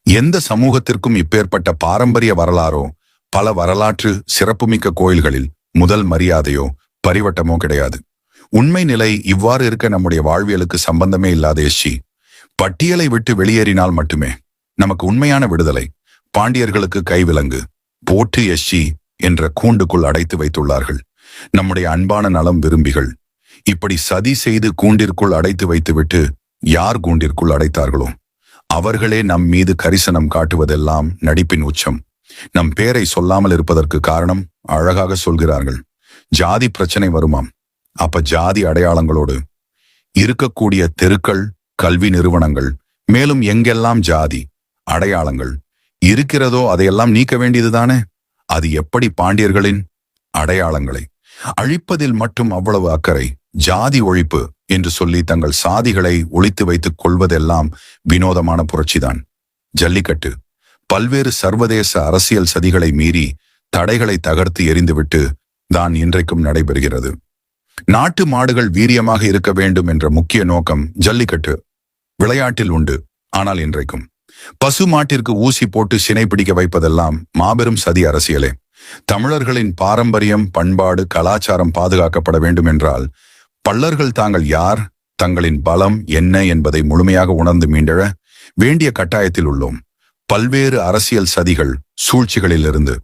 எந்த சமூகத்திற்கும் இப்பேற்பட்ட பாரம்பரிய வரலாறோ, பல வரலாற்று சிறப்புமிக்க கோயில்களில் முதல் மரியாதையோ பரிவட்டமோ கிடையாது. உண்மை நிலை இவ்வாறு இருக்க நம்முடைய வாழ்வியலுக்கு சம்பந்தமே இல்லாத எஸ்சி பட்டியலை விட்டு வெளியேறினால் மட்டுமே நமக்கு உண்மையான விடுதலை. பாண்டியர்களுக்கு கைவிலங்கு போற்று எஸ்சி என்ற கூண்டுக்குள் அடைத்து வைத்துள்ளார்கள். நம்முடைய அன்பான நலம் விரும்பிகள் இப்படி சதி செய்து கூண்டிற்குள் அடைத்து வைத்துவிட்டு யார் கூண்டிற்குள் அடைத்தார்களோ அவர்களே நம் மீது கரிசனம் காட்டுவதெல்லாம் நடிப்பின் உச்சம். நம் பேரை சொல்லாமல் இருப்பதற்கு காரணம் அழகாக சொல்கிறார்கள். ஜாதி பிரச்சனை வருமாம். அப்ப ஜாதி அடையாளங்களோடு இருக்கக்கூடிய தெருக்கள், கல்வி நிறுவனங்கள், மேலும் எங்கெல்லாம் ஜாதி அடையாளங்கள் இருக்கிறதோ அதையெல்லாம் நீக்க வேண்டியதுதானே. அது எப்படி பாண்டியர்களின் அடையாளங்களை அழிப்பதில் மட்டும் அவ்வளவு அக்கறை? ஜாதி ஒழிப்பு என்று சொல்லி தங்கள் சாதிகளை ஒழித்து வைத்துக் கொள்வதெல்லாம் வினோதமான புரட்சிதான். ஜல்லிக்கட்டு பல்வேறு சர்வதேச அரசியல் சதிகளை மீறி தடைகளை தகர்த்து எறிந்துவிட்டு தான் இன்றைக்கும் நடைபெறுகிறது. நாட்டு மாடுகள் வீரியமாக இருக்க வேண்டும் என்ற முக்கிய நோக்கம் ஜல்லிக்கட்டு விளையாட்டில் உண்டு. ஆனால் இன்றைக்கும் பசு மாட்டிற்கு ஊசி போட்டு சினை பிடிக்க வைப்பதெல்லாம் மாபெரும் சதி அரசியலே. தமிழர்களின் பாரம்பரியம், பண்பாடு, கலாச்சாரம் பாதுகாக்கப்பட வேண்டும் என்றால் பல்லர்கள் தாங்கள் யார், தங்களின் பலம் என்ன என்பதை முழுமையாக உணர்ந்து மீண்டெழ வேண்டிய கட்டாயத்தில் உள்ளோம். பல்வேறு அரசியல் சதிகள், சூழ்ச்சிகளிலிருந்து